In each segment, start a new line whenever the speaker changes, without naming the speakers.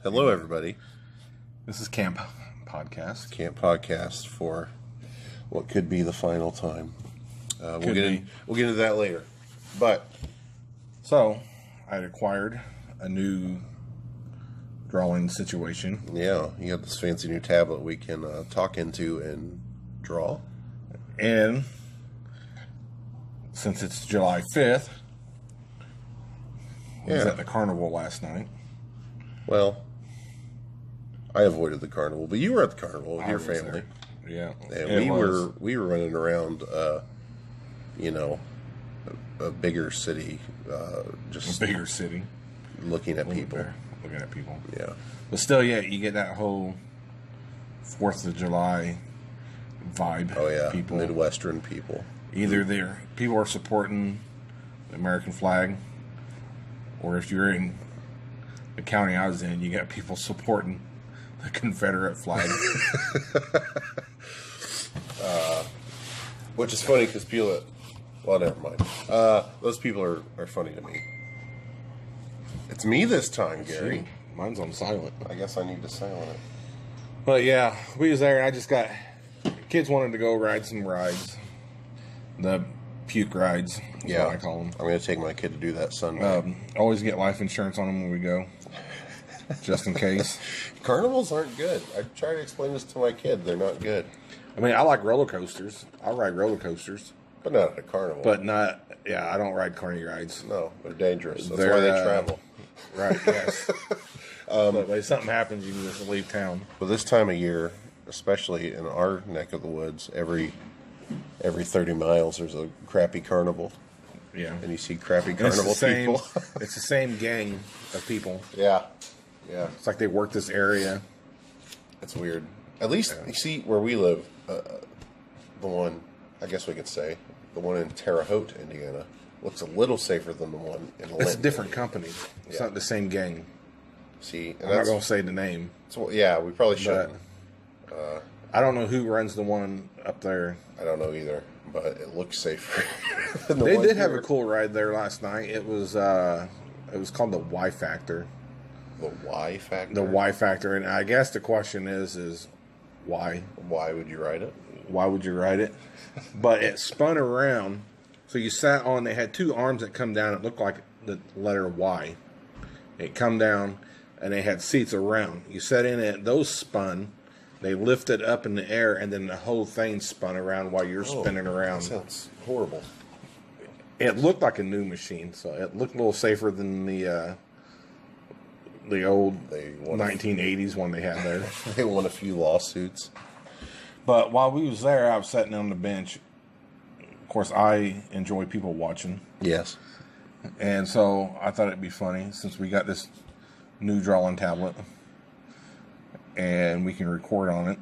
Hello, everybody.
This is Camp Podcast.
Camp Podcast for what could be the final time. We'll get into that later. But
So, I acquired a new drawing situation.
yeah, you got this fancy new tablet we can talk into and draw.
And since it's July 5th, I was at the carnival last night.
Well, I avoided the carnival, but you were at the carnival with your family.
Yeah.
And we were running around, a bigger city, just
A bigger city.
looking at people.
Looking at people.
Yeah.
But still, yeah, you get that whole 4th of July vibe.
Oh, yeah.
People.
Midwestern people.
Either people are supporting the American flag, or if you're in the county I was in, you got people supporting the Confederate flag.
Which is funny because people that... Well, never mind. Those people are funny to me. It's me this time, Gary.
Shoot, mine's on silent.
I guess I need to silent it.
But yeah, we was there, and I just got... Kids wanted to go ride some rides. The puke rides, is what I call them.
I'm going to take my kid to do that Sunday.
Always get life insurance on them when we go, just in case.
Carnivals aren't good. I try to explain this to my kid. They're not good.
I mean, I like roller coasters. I ride roller coasters.
But not at a carnival.
But not, I don't ride carny rides.
No, they're dangerous. That's why they travel.
Right, yes. But if something happens, you can just leave town.
But this time of year, especially in our neck of the woods, every 30 miles there's a crappy carnival.
Yeah.
And you see crappy carnival people.
It's the same gang of people.
Yeah. Yeah.
It's like they work this area.
It's weird. At least, you see, where we live, the one, I guess we could say, the one in Terre Haute, Indiana, looks a little safer than the one in Linton.
It's a different company. It's not the same gang.
See, and
I'm not going to say the name.
So, yeah, we probably shouldn't.
I don't know who runs the one up there.
I don't know either, but it looks safer than
They did have a cool ride there last night. It was called the Y Factor.
The Y Factor?
The Y Factor, and I guess the question is why?
Why would you ride it?
Why would you ride it? But it spun around, so you sat on. They had two arms that come down. It looked like the letter Y. It come down, and they had seats around. You sat in it. Those spun. They lifted up in the air, and then the whole thing spun around while you're spinning around.
That sounds horrible.
It looked like a new machine, so it looked a little safer than the old 1980s one they had there.
They won a few lawsuits.
But while we was there, I was sitting on the bench. Of course, I enjoy people watching.
Yes.
And so I thought it'd be funny, since we got this new drawing tablet, and we can record on it,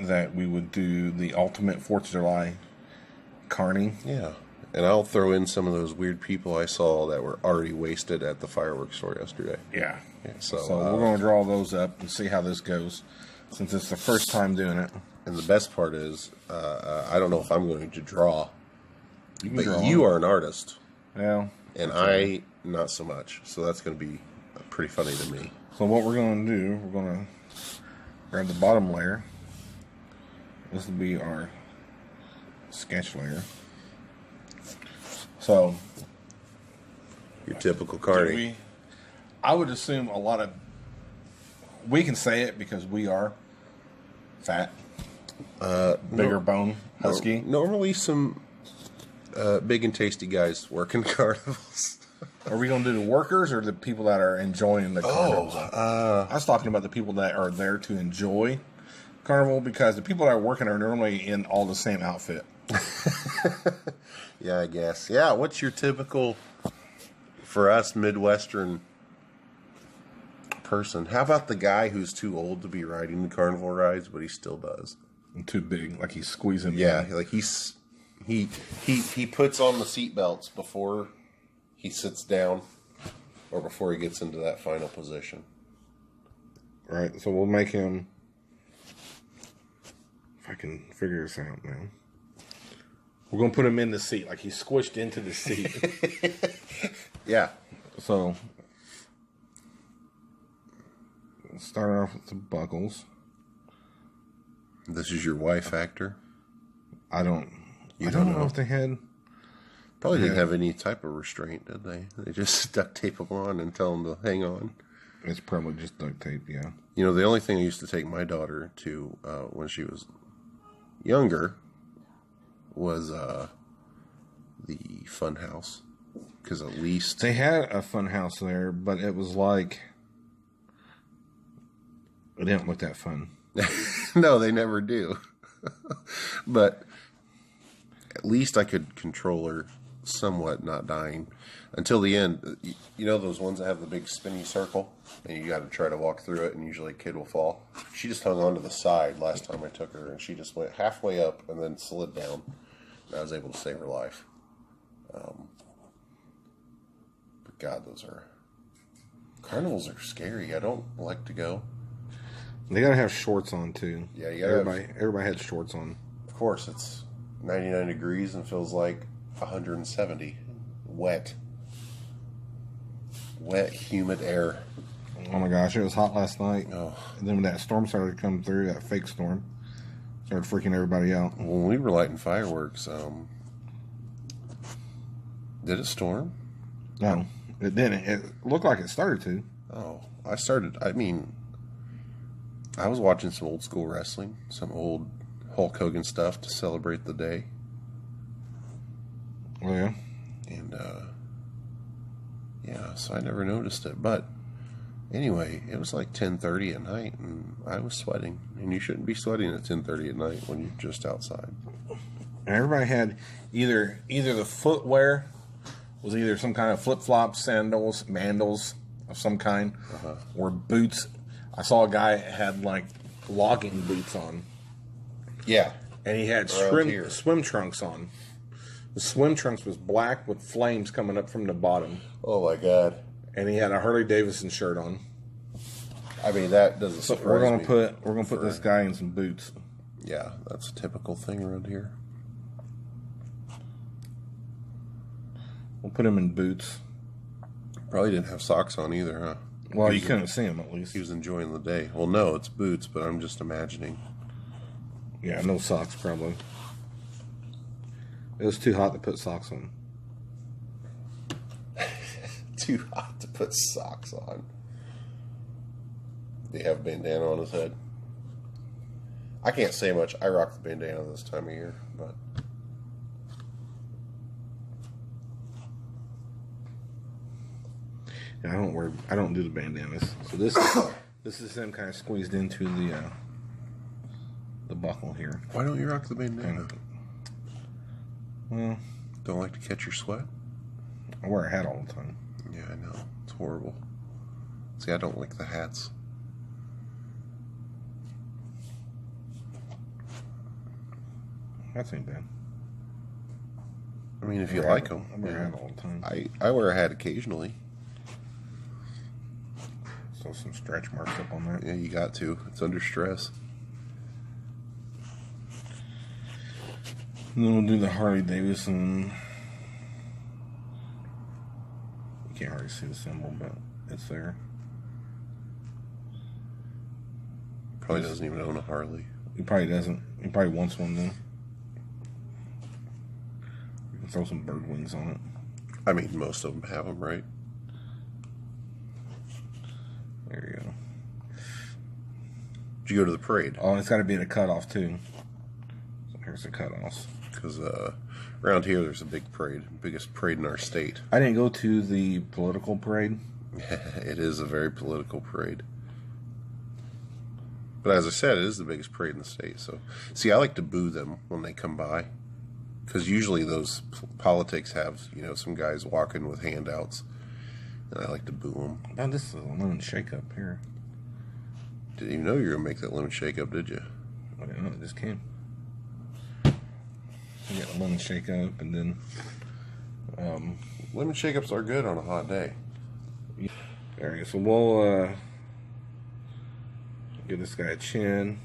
that we would do the ultimate 4th of July carny.
Yeah. And I'll throw in some of those weird people I saw that were already wasted at the fireworks store yesterday.
Yeah.
So
we're going to draw those up and see how this goes, since it's the first time doing it.
And the best part is, I don't know if I'm going to draw, but you are an artist.
Yeah.
And I, not so much. So that's going to be pretty funny to me.
So what we're going to do, we're going to grab the bottom layer. This will be our sketch layer. So,
your typical carny.
I would assume a lot of... We can say it because we are fat. Bigger bone, husky.
Normally some big and tasty guys work in carnivals.
Are we going to do the workers or the people that are enjoying the carnival? I was talking about the people that are there to enjoy carnival, because the people that are working are normally in all the same outfit.
Yeah, I guess. Yeah, what's your typical, for us, Midwestern person? How about the guy who's too old to be riding the carnival rides, but he still does?
And too big, like he's squeezing.
Yeah, like he puts on the seatbelts before he sits down, or before he gets into that final position.
Right, so we'll make him... If I can figure this out now. We're going to put him in the seat, like he's squished into the seat.
Yeah.
So Start off with the buckles.
This is your Y factor.
I don't know if they had.
Probably didn't have any type of restraint, did they? They just duct tape them on and tell them to hang on.
It's probably just duct tape, yeah.
You know, the only thing I used to take my daughter to when she was younger was the fun house. Because at least...
They had a fun house there, but it was like... It didn't look that fun.
No, they never do. But at least I could control her somewhat not dying until the end. You know those ones that have the big spinny circle and you got to try to walk through it and usually a kid will fall. She just hung on to the side last time I took her and she just went halfway up and then slid down and I was able to save her life. But God, carnivals are scary. I don't like to go.
They gotta have shorts on too.
Yeah,
everybody had shorts on.
Of course, it's 99 degrees and feels like 170. Wet, humid air.
Oh my gosh, it was hot last night.
Oh.
And then when that storm started to come through, that fake storm, started freaking everybody out.
When we were lighting fireworks, did it storm?
No, it didn't. It looked like it started to.
Oh, I was watching some old school wrestling, some old Hulk Hogan stuff to celebrate the day.
Oh, yeah?
And, so I never noticed it. But anyway, it was like 10:30 at night, and I was sweating. And you shouldn't be sweating at 10:30 at night when you're just outside.
And everybody had either the footwear was either some kind of flip-flops, sandals, mandals of some kind, or boots. I saw a guy that had, like, logging boots on.
Yeah.
And he had swim trunks on. The swim trunks was black with flames coming up from the bottom.
Oh, my God.
And he had a Harley Davidson shirt on.
I mean, that doesn't surprise me.
We're gonna put this guy in some boots.
Yeah, that's a typical thing around here.
We'll put him in boots.
Probably didn't have socks on either, huh?
Well, you couldn't see him at least.
He was enjoying the day. Well, no, it's boots, but I'm just imagining.
Yeah, no socks probably. It was too hot to put socks on.
Too hot to put socks on. Did he have a bandana on his head? I can't say much. I rock the bandana this time of year, but...
Yeah, I don't do the bandanas. So this is them kind of squeezed into the buckle here.
Why don't you rock the bandana?
Well,
don't like to catch your sweat?
I wear a hat all the time.
Yeah, I know. It's horrible. See, I don't like the hats.
That ain't bad.
I mean, if you like them.
I wear a hat all the time.
I wear a hat occasionally.
So some stretch marks up on that.
Yeah, you got to. It's under stress.
And then we'll do the Harley Davidson. You can't hardly see the symbol, but it's there.
Probably doesn't even own a Harley.
He probably doesn't. He probably wants one, though. You can throw some bird wings on it.
I mean, most of them have them, right?
There you go.
Did you go to the parade?
Oh, it's got to be at a cutoff, too. So here's the cutoffs.
Because around here, there's a big parade. Biggest parade in our state.
I didn't go to the political parade.
It is a very political parade. But as I said, it is the biggest parade in the state. So, see, I like to boo them when they come by. Because usually those politics have, some guys walking with handouts. And I like to boo them.
Oh, this is a lemon shake-up here.
Didn't even know you were going to make that lemon shake-up, did you?
I didn't know, it just came. You got a lemon shake-up, and then...
lemon shake-ups are good on a hot day.
All right, so we'll give this guy a chin.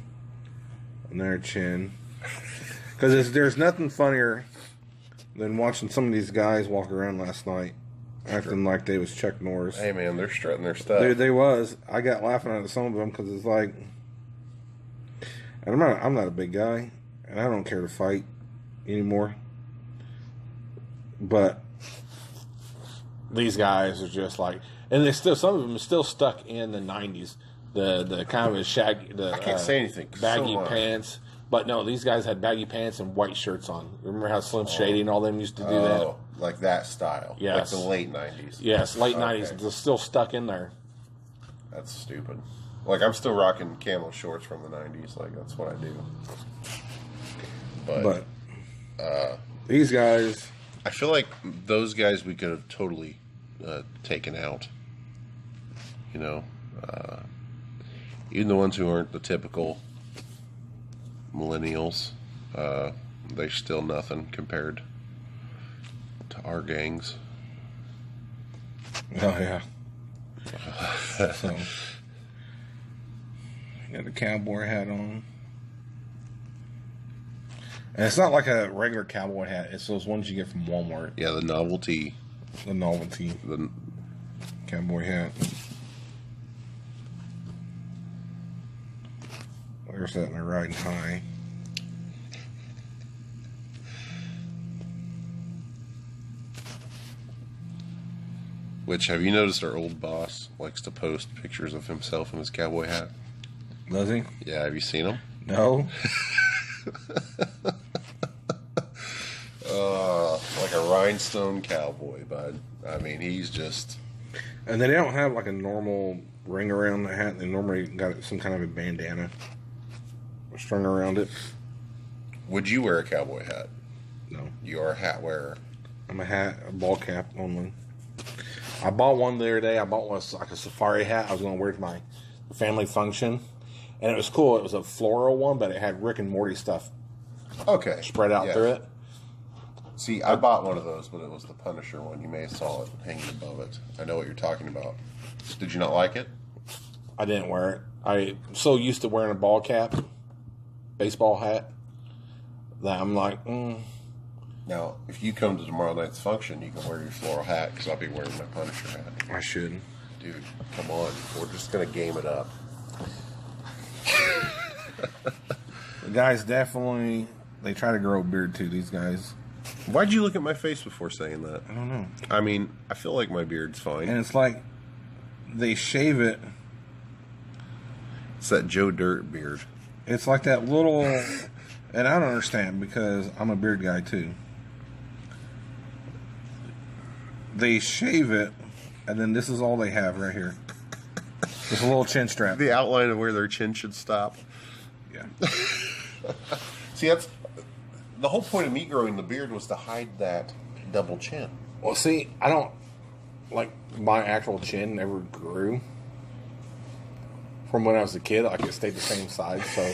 Another chin. Because there's nothing funnier than watching some of these guys walk around last night acting like they was Chuck Norris.
Hey man, they're strutting their stuff.
They was. I got laughing at some of them because it's like, and I'm not a big guy, and I don't care to fight anymore. But these guys are just like, and they still, some of them are still stuck in the '90s. The kind of shaggy,
I can't say anything.
baggy pants. But no, these guys had baggy pants and white shirts on. Remember how Slim Shady and all them used to do that?
Like that style.
Yes.
Like the late 90s.
Yes, late 90s. They're still stuck in there.
That's stupid. Like, I'm still rocking camo shorts from the 90s. Like, that's what I do. But
these guys...
I feel like those guys we could have totally taken out. You know? Even the ones who aren't the typical millennials, they're still nothing compared to our gangs.
Oh, yeah. So, you got the cowboy hat on. And it's not like a regular cowboy hat. It's those ones you get from Walmart.
Yeah, the novelty.
The novelty.
The
cowboy hat. There's that in the riding high.
Which, have you noticed our old boss likes to post pictures of himself in his cowboy hat?
Does he?
Yeah, have you seen him?
No.
Like a rhinestone cowboy, bud. I mean, he's just...
And they don't have like a normal ring around the hat. They normally got some kind of a bandana strung around it.
Would you wear a cowboy hat?
No.
You are a hat wearer.
I'm a ball cap only. I bought one the other day. I bought one like a safari hat. I was going to wear it to my family function. And it was cool. It was a floral one, but it had Rick and Morty stuff spread out through it.
See, I bought one of those, but it was the Punisher one. You may have saw it hanging above it. I know what you're talking about. Did you not like it?
I didn't wear it. I'm so used to wearing a ball cap, baseball hat, that I'm like,
Now, if you come to tomorrow night's function, you can wear your floral hat, because I'll be wearing my Punisher hat.
I should.
Dude, come on. We're just going to game it up.
The guys definitely, they try to grow a beard too, these guys.
Why'd you look at my face before saying that?
I don't know.
I mean, I feel like my beard's fine.
And it's like, they shave it.
It's that Joe Dirt beard.
It's like that little, and I don't understand because I'm a beard guy too. They shave it, and then this is all they have right here. Just a little chin strap.
The outline of where their chin should stop.
Yeah.
See, that's the whole point of me growing the beard was to hide that double chin.
Well, see, I don't, like, my actual chin never grew. From when I was a kid, like, it stayed the same size, so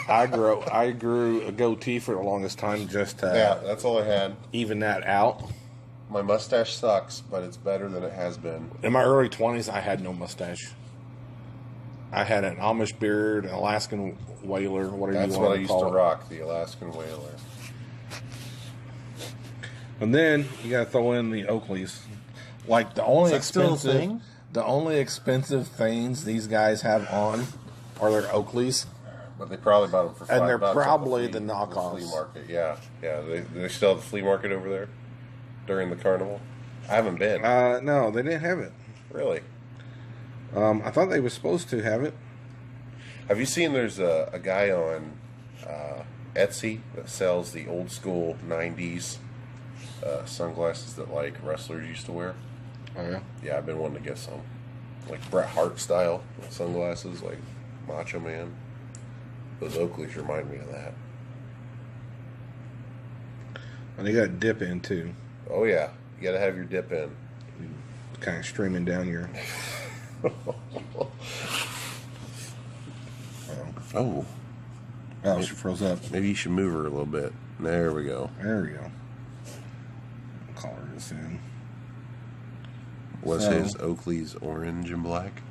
I grew a goatee for the longest time just to
that's all I had.
even that out.
My mustache sucks, but it's better than it has been.
In my early 20s, I had no mustache. I had an Amish beard, an Alaskan whaler, whatever
That's
you
what I
want to
used
call
to
it.
rock, the Alaskan whaler.
And then you got to throw in the Oakleys. Like the only
Is that still a
expensive,
thing?
the only expensive things these guys have on are their Oakleys.
But they probably bought them for $5.
And they're
at
probably
the
the knockoffs.
flea market. Yeah. They still have the flea market over there during the carnival. I haven't been.
No, they didn't have it.
Really?
I thought they were supposed to have it.
Have you seen? There's a guy on Etsy that sells the old school '90s sunglasses that like wrestlers used to wear.
Oh yeah.
Yeah, I've been wanting to get some, like Bret Hart style sunglasses, like Macho Man. Those Oakleys remind me of that.
And they got a dip in too.
Oh yeah, you got to have your dip in.
Kind of streaming down your.
Oh,
She froze up.
maybe you should move her a little bit. There we go.
There we go. Color this in.
Was
So-
his Oakley's orange and black?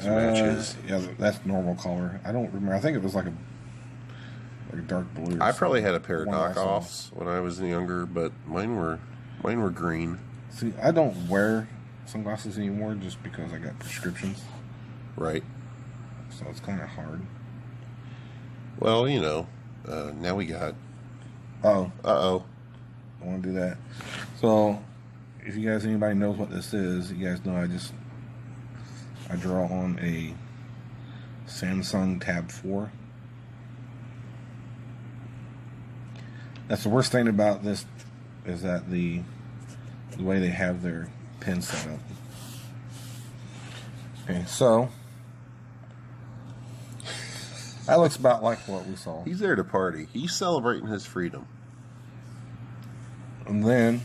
Matches.
Yeah, that's normal color. I don't remember. I think it was like a dark blue.
I probably had a pair of
One I saw.
knockoffs when I was younger, but mine were Mine were green.
See, I don't wear sunglasses anymore just because I got prescriptions.
Right.
So it's kind of hard.
Well, you know, now we got...
Oh.
Uh-oh.
I want to do that. So, if you guys, anybody knows what this is, you guys know I draw on a Samsung Tab 4. That's the worst thing about this, is that the way they have their pen set up. Okay, so that looks about like what we saw.
He's there to party. He's celebrating his freedom.
And then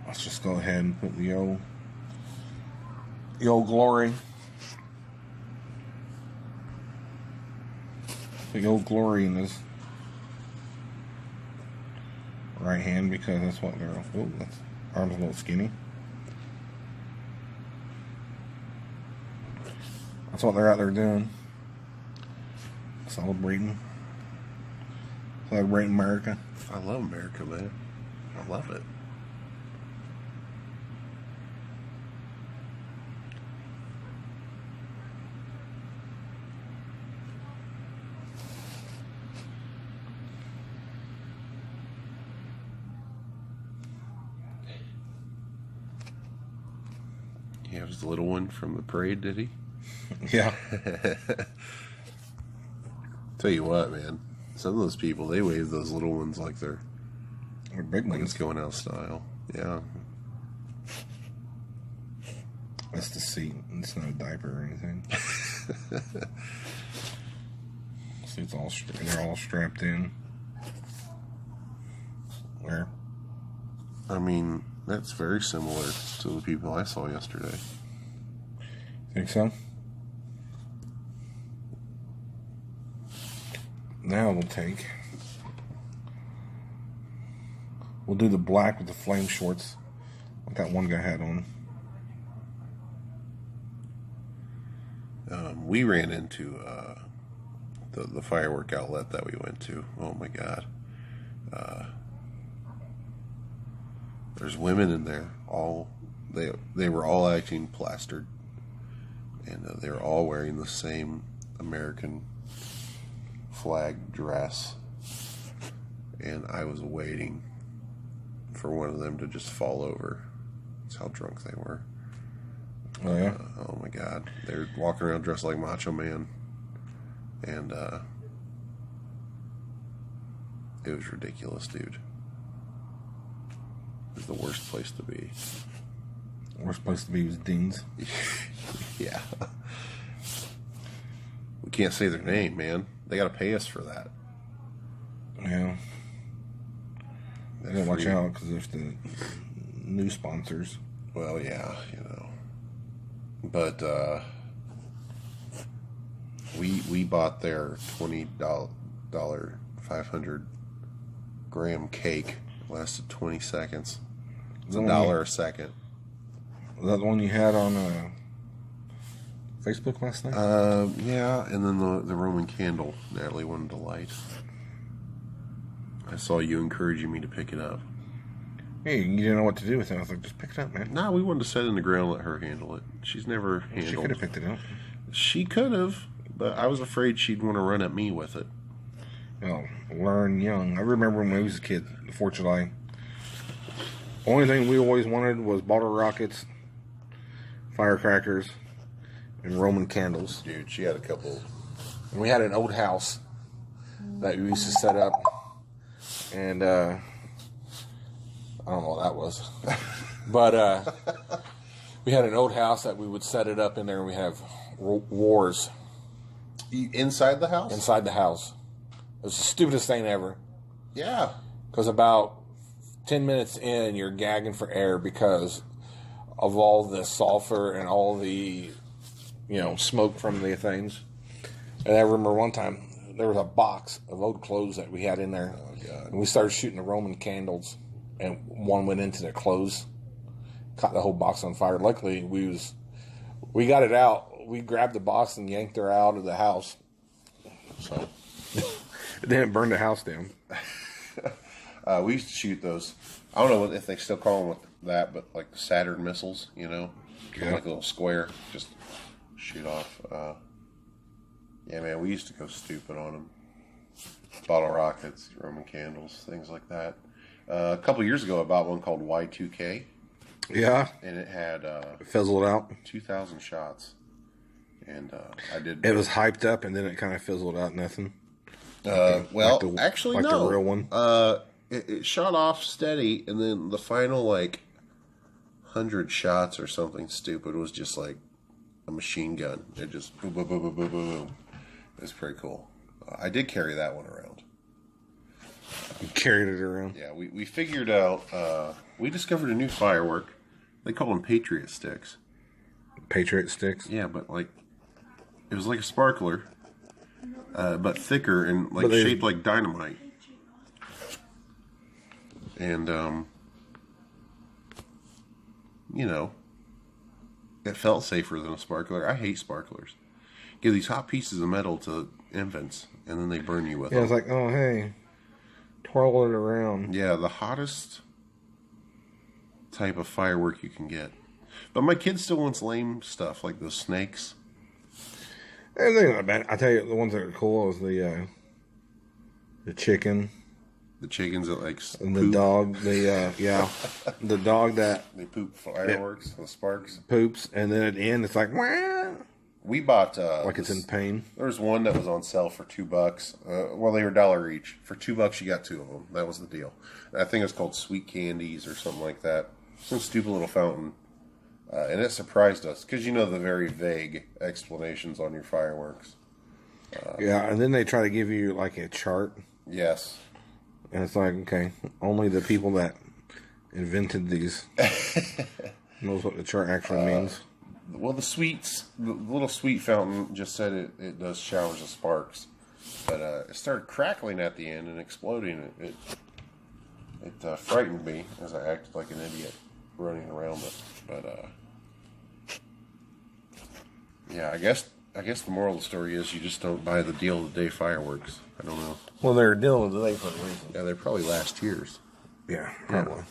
let's just go ahead and put the old glory. The old glory in his right hand, because that's what they're... Oh, that's arm's a little skinny. That's what they're out there doing. Celebrating America.
I love America, man. I love it. He has the little one from the parade, did he?
Yeah.
Tell you what, man. Some of those people, they wave those little ones like they're
big
like
ones.
it's going out of style. Yeah.
That's the seat. It's not a diaper or anything. See, it's all they're all strapped in. Where?
I mean, that's very similar to the people I saw yesterday.
Think so? Now we'll do the black with the flame shorts like that one guy had on.
We ran into the firework outlet that we went to. Oh my God. There's women in there. They were all acting plastered, and they were all wearing the same American flag dress. And I was waiting for one of them to just fall over. That's how drunk they were.
Oh yeah.
Oh my God, they're walking around dressed like Macho Man, and it was ridiculous, dude. It was the worst place to be.
Worst place to be was Dean's.
Yeah. We can't say their name, man. They got to pay us for that.
Yeah. They gotta watch out, because there's the new sponsors.
Well, yeah, you know. But we bought their $20 500 gram cake. It lasted 20 seconds. It's $1 a second.
Was that the one you had on Facebook last night?
Yeah, and then the Roman candle Natalie wanted to light. I saw you encouraging me to pick it up.
Hey, you didn't know what to do with it. I was like, just pick it up, man.
No, we wanted to set it in the ground and let her handle it. She's never handled it.
She could have picked it up.
She could have, but I was afraid she'd want to run at me with it.
Oh, learn young. I remember when I was a kid, the 4th of July. Only thing we always wanted was bottle rockets, firecrackers, and Roman candles.
Dude, she had a couple.
And we had an old house that we used to set up, and I don't know what that was. But we had an old house that we would set it up in there, and we have wars.
Inside the house?
Inside the house. It was the stupidest thing ever.
Yeah.
Because about 10 minutes in, you're gagging for air because of all the sulfur and all the, smoke from the things. And I remember one time, there was a box of old clothes that we had in there.
Oh, God.
And we started shooting the Roman candles, and one went into the clothes, caught the whole box on fire. Luckily, we got it out. We grabbed the box and yanked her out of the house. So it didn't burn the house down.
We used to shoot those. I don't know if they still call them with that, but like the Saturn missiles, you know, like a little square, just shoot off. Yeah, man, we used to go stupid on them. Bottle rockets, Roman candles, things like that. A couple years ago, I bought one called Y2K.
Yeah.
And it had
fizzled out
2,000 shots. And I did.
It was hyped up, and then it kind of fizzled out. Nothing.
Actually,
like
no.
The real one.
It shot off steady, and then the final 100 shots or something stupid was just like a machine gun. It just boom, boom, boom, boom, boom, boom, boom. It was pretty cool. I did carry that one around.
You carried it around?
Yeah, we figured out, we discovered a new firework. They call them Patriot sticks.
Patriot sticks?
Yeah, but it was like a sparkler, but thicker and shaped like dynamite. And, you know, it felt safer than a sparkler. I hate sparklers. Give these hot pieces of metal to infants, and then they burn you with them.
Yeah, it's like, oh, hey, twirl it around.
Yeah, the hottest type of firework you can get. But my kid still wants lame stuff, like those snakes.
Everything not bad. I tell you, the ones that are cool is the chicken.
The chickens that
and
poop.
the dog, the dog that
they poop fireworks, the sparks.
Poops, and then at the end it's like, wah!
We bought
like it's in pain.
There was one that was on sale for $2. Well, they were $1 each. For $2, you got 2 of them. That was the deal. I think it's called Sweet Candies or something like that. Some stupid little fountain, and it surprised us because you know the very vague explanations on your fireworks.
Yeah, and then they try to give you like a chart.
Yes.
And it's like, okay, only the people that invented these knows what the chart actually means.
Well, the little sweet fountain just said it does showers of sparks, but it started crackling at the end and exploding. It frightened me as I acted like an idiot running around it. But yeah, I guess the moral of the story is you just don't buy the deal of the day fireworks. I don't know.
Well, they're dealing with the day for a reason.
Yeah, they're probably last year's.
Yeah, probably. Yeah.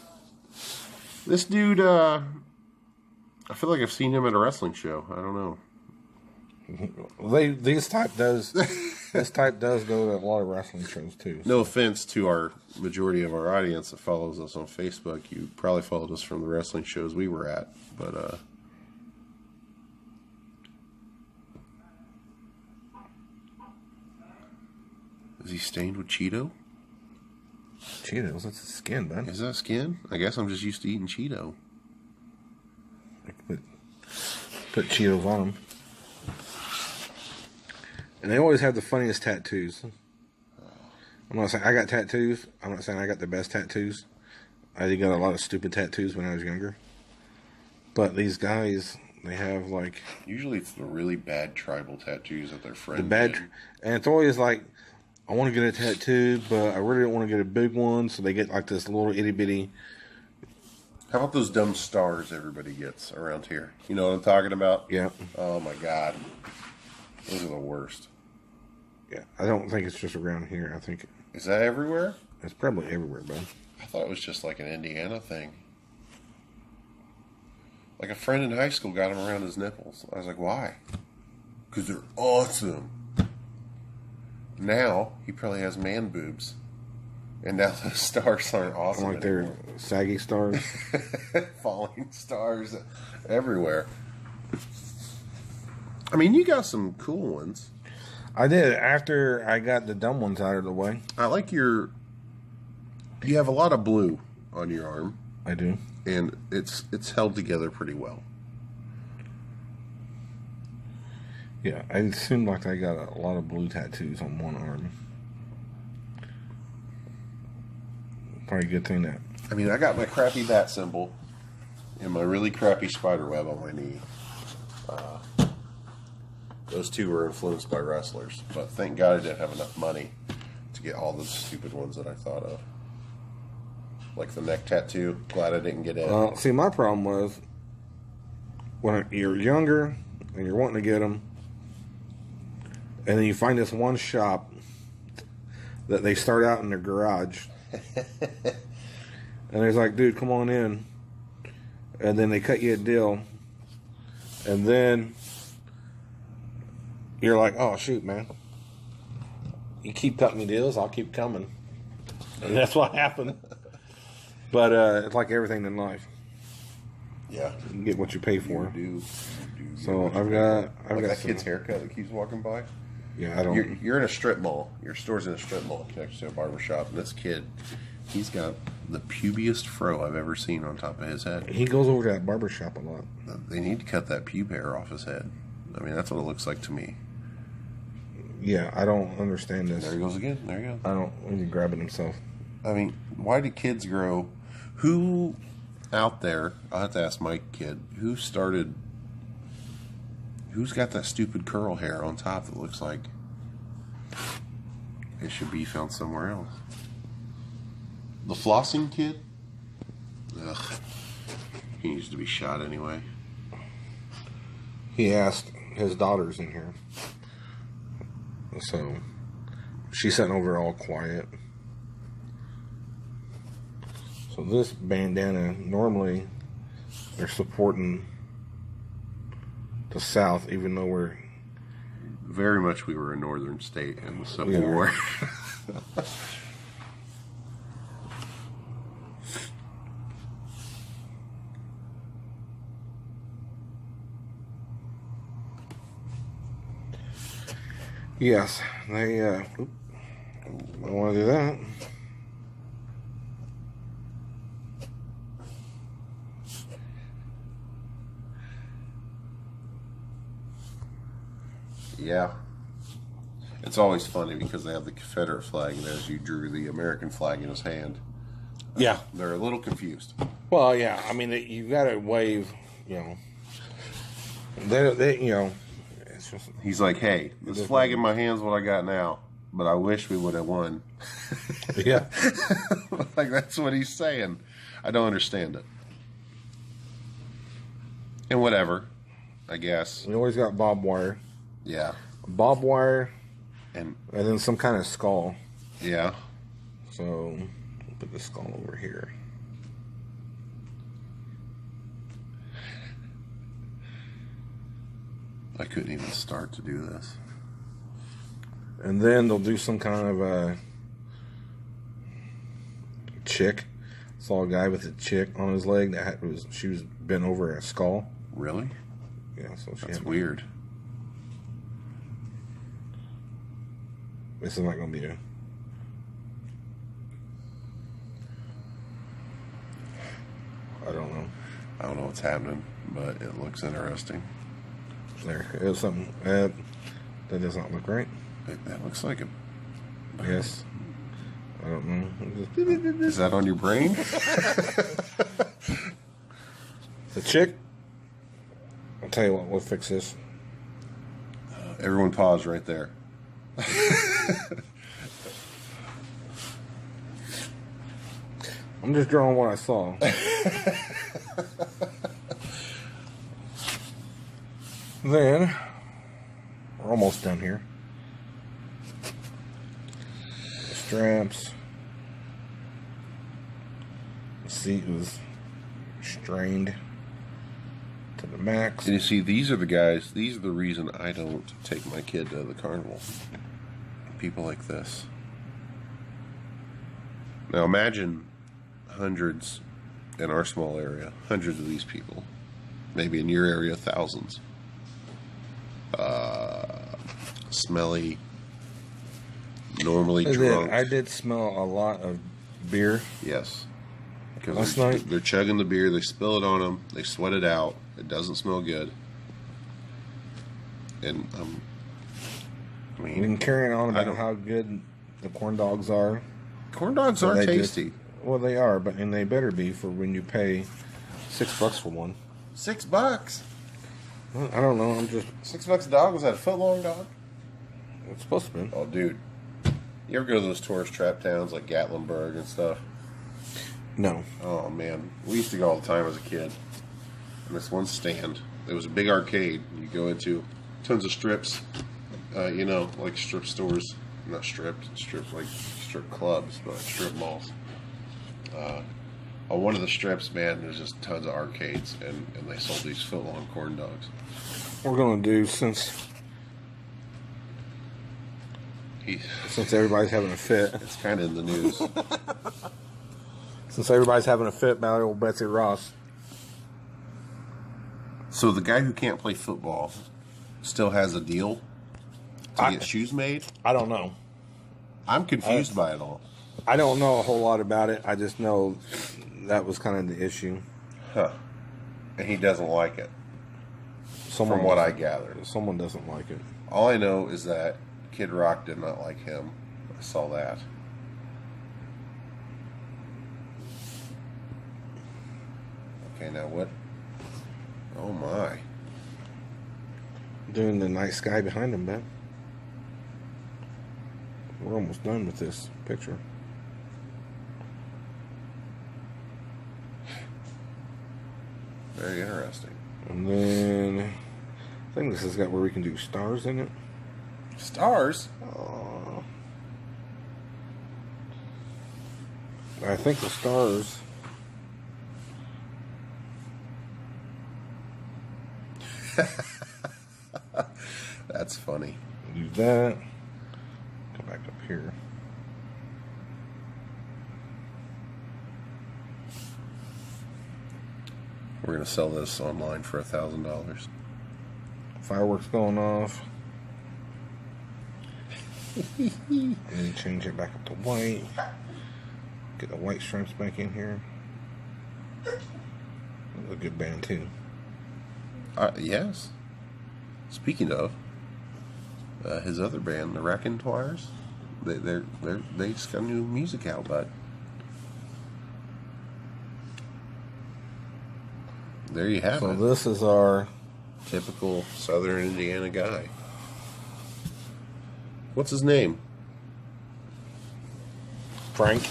This dude, I feel like I've seen him at a wrestling show. I don't know.
This type does go to a lot of wrestling shows too. So.
No offense to our majority of our audience that follows us on Facebook. You probably followed us from the wrestling shows we were at, but is he stained with Cheeto?
Cheetos, that's the skin, man.
Is that skin? I guess I'm just used to eating Cheeto.
Put Cheetos on them. And they always have the funniest tattoos. I'm not saying I got tattoos. I'm not saying I got the best tattoos. I got a lot of stupid tattoos when I was younger. But these guys, they have like...
Usually it's the really bad tribal tattoos that their friends
and it's always like, I want to get a tattoo, but I really don't want to get a big one. So they get like this little itty bitty...
How about those dumb stars everybody gets around here? You know what I'm talking about?
Yeah.
Oh my God. Those are the worst.
Yeah. I don't think it's just around here. I think...
Is that everywhere?
It's probably everywhere, bud.
I thought it was just like an Indiana thing. Like a friend in high school got him around his nipples. I was like, why? Because they're awesome. Now, he probably has man boobs. And now those stars aren't awesome
like they're saggy stars.
Falling stars everywhere. I mean, you got some cool ones.
I did, after I got the dumb ones out of the way.
I like you have a lot of blue on your arm.
I do.
And it's held together pretty well.
Yeah, it seemed like I got a lot of blue tattoos on one arm. Probably a good thing that...
I mean, I got my crappy bat symbol and my really crappy spider web on my knee. Those two were influenced by wrestlers, but thank God I didn't have enough money to get all the stupid ones that I thought of. Like the neck tattoo. Glad I didn't get it.
See, my problem was when you're younger and you're wanting to get them, and then you find this one shop that they start out in their garage And he's like, dude, come on in. And then they cut you a deal. And then you're like, oh, shoot, man. You keep cutting me deals, I'll keep coming. And that's what happened. But it's like everything in life.
Yeah.
You can get what you pay for.
You do.
So I've got
that kid's haircut that keeps walking by.
Yeah, I don't.
You're in a strip mall. Your store's in a strip mall connected to a barber shop. And this kid, he's got the pubiest fro I've ever seen on top of his head.
He goes over to that barber shop a lot.
They need to cut that pube hair off his head. I mean, that's what it looks like to me.
Yeah, I don't understand this.
There he goes again. There you go.
I don't. He's grabbing himself.
I mean, why do kids grow? Who out there? I'll have to ask my kid. Who's got that stupid curl hair on top that looks like it should be found somewhere else? The flossing kid? Ugh. He needs to be shot anyway.
He asked his daughter's in here. So she's sitting over all quiet. So this bandana, normally they're supporting the South, even though we're
very much we were a northern state in the Civil
Yeah.
War.
Yes, they I don't want to do that.
Yeah. It's always funny because they have the Confederate flag, and as you drew the American flag in his hand,
Yeah.
they're a little confused.
Well, yeah. I mean, you got to wave. You know. They, you know. It's just.
He's like, hey, this flag in my hand's what I got now, but I wish we would have won.
Yeah.
Like, that's what he's saying. I don't understand it. And whatever, I guess.
We always got barbed wire.
Yeah.
Barbed wire.
And
then some kind of skull.
yeah.
So, we'll put the skull over here.
I couldn't even start to do this.
And then they'll do some kind of a chick. Saw a guy with a chick on his leg she was bent over a skull.
Really?
Yeah, so
That's weird.
This is not going to be a. I don't know.
I don't know what's happening, but it looks interesting.
There is something that does not look right.
That looks like a...
Yes. I don't know.
Is that on your brain?
The chick. I'll tell you what. We'll fix this.
Everyone pause right there.
I'm just drawing what I saw. Then we're almost done here. The straps. The seat was strained to the max.
And you see, these are the guys, these are the reason I don't take my kid to the carnival. People like this. Now imagine hundreds in our small area, hundreds of these people. Maybe in your area, thousands. Smelly, normally drunk.
I did smell a lot of beer.
Yes. Because
Last night.
they're chugging the beer, they spill it on them, they sweat it out, it doesn't smell good. And, I
We've
mean,
been carrying on
I
about
don't-
how good the corn dogs are.
corn dogs
But
are
they
tasty.
well, they are, and they better be for when you pay $6 for one.
$6.
Well, I don't know. I'm just.
$6 a dog? Was that a foot long dog?
It's supposed to be.
Oh, dude. You ever go to those tourist trap towns like Gatlinburg and stuff?
No.
Oh, man. We used to go all the time as a kid. And this one stand, it was a big arcade. You go into tons of strips, like strip stores. not strips like strip clubs, but strip malls. On one of the strips, man, there's just tons of arcades, and they sold these foot-long corn dogs.
We're gonna do since everybody's having a fit.
It's kind of in the news.
Since everybody's having a fit about old Betsy Ross.
So the guy who can't play football still has a deal to get shoes made?
I don't know.
I'm confused by it all.
I don't know a whole lot about it. I just know that was kind of the issue.
Huh. And he doesn't like it, from what I gathered.
Someone doesn't like it.
All I know is that Kid Rock did not like him. I saw that. Okay, now what? Oh my.
Doing the night sky behind him, Ben. We're almost done with this picture.
Very interesting.
And then I think this has got where we can do stars in it.
Stars?
Oh. I think the stars.
That's funny.
Do that. Come back up here.
We're going to sell this online for $1,000.
Fireworks going off. And then change it back up to white. Get the white stripes back in here. That's a good band too.
Yes. Speaking of, his other band, the Raconteurs, they just got new music out, bud. There you have
So
it.
this is our
Typical Southern Indiana guy. What's his name?
Frank.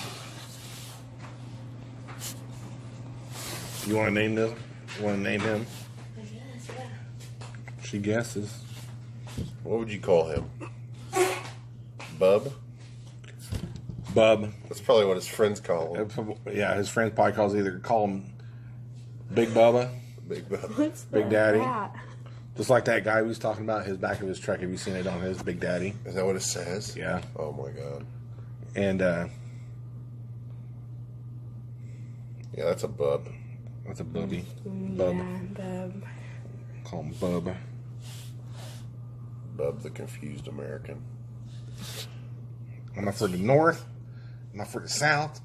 You want to name this? You want to name him?
I guess, yeah.
She guesses.
What would you call him? Bub?
Bub.
That's probably what his friends call him.
Yeah, his friends probably call him Big Bubba,
Big Bub.
What's
Big
the
Daddy.
rat?
Just like that guy we was talking about. His back of his truck. Have you seen it on his Big Daddy?
Is that what it says?
Yeah.
Oh my god.
And
Yeah, that's a bub.
that's a bubby. Bub.
Yeah, Bub.
Call him Bub.
Bub the confused American.
I'm not for the north. I'm not for the south.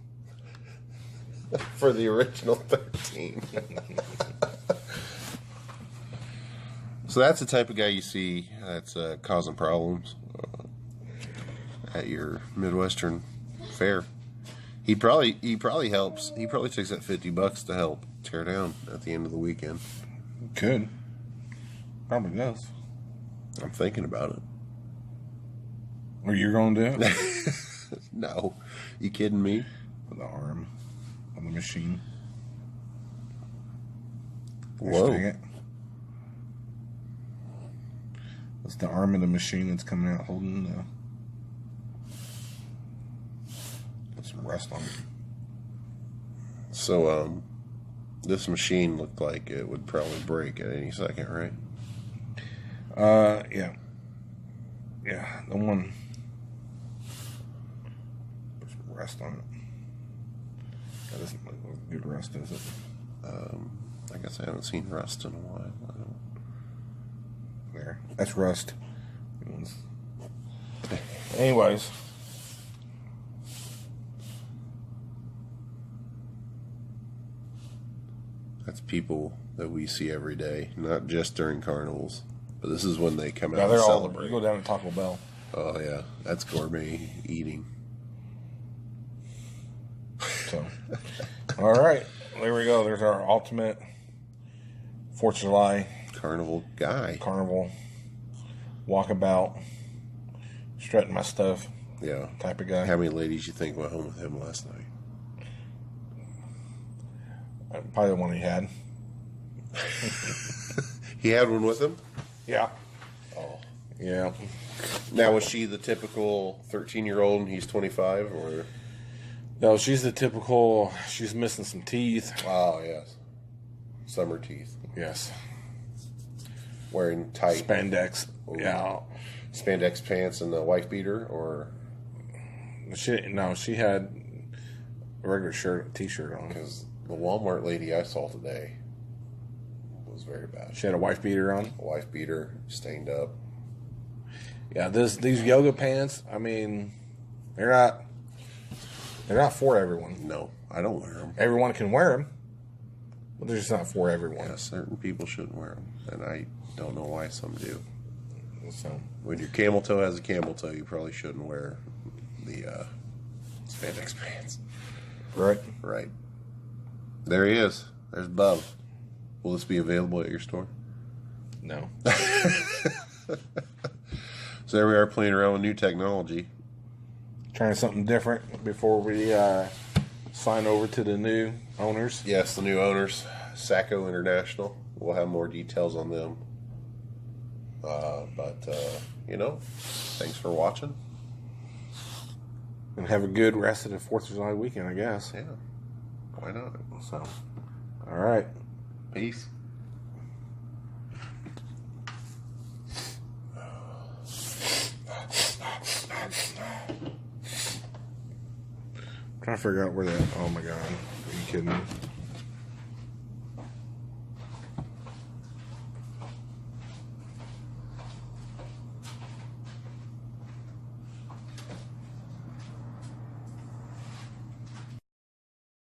For the original 13. So that's the type of guy you see that's causing problems at your Midwestern fair. He probably helps. He probably takes that $50 to help tear down at the end of the weekend.
Could. Probably does.
I'm thinking about it.
Or you're going to do it?
No, you kidding me?
With the arm on the machine.
Whoa.
Hashtag it. That's the arm of the machine that's coming out holding the. Put some rust on it.
So, this machine looked like it would probably break at any second, right?
Yeah. Yeah, the one. Put some rust on it. That doesn't look like good rust, is it?
I guess I haven't seen rust in a while. I don't.
There. That's rust. Anyways.
That's people that we see every day, not just during carnivals. But this is when they come
Yeah,
out
they're
and
all.
celebrate.
You go down to Taco Bell.
Oh yeah, that's gourmet eating.
So, all right, there we go. There's our ultimate 4th of July
Carnival guy.
carnival walkabout, strutting my stuff
Yeah.
type of guy.
How many ladies you think went home with him last night?
Probably the one he had.
He had one with him?
Yeah.
Oh.
Yeah.
Now, was she the typical 13-year-old and he's 25, or?
No, she's the typical. She's missing some teeth.
Oh, yes. Summer teeth.
Yes.
Wearing tight
Spandex.
Ooh.
Yeah.
Spandex pants and a wife beater, or?
She had a regular t-shirt on.
Because the Walmart lady I saw today was very bad.
She had a wife beater on.
A wife beater, stained up.
Yeah, these yoga pants. I mean, they're not for everyone.
No, I don't wear them.
Everyone can wear them, but they're just not for everyone.
Yeah, certain people shouldn't wear them, and I don't know why some do.
So
When your camel toe has a camel toe, you probably shouldn't wear the spandex pants.
right.
Right. There he is. There's Bub. Will this be available at your store?
No.
So there we are playing around with new technology.
Trying something different before we sign over to the new owners.
Yes, the new owners, Sacco International. We'll have more details on them. But thanks for watching.
And have a good rest of the 4th of July weekend, I guess.
Yeah. Why not?
So, all right.
Peace.
Trying to figure out where that. Oh my God. Are you kidding me?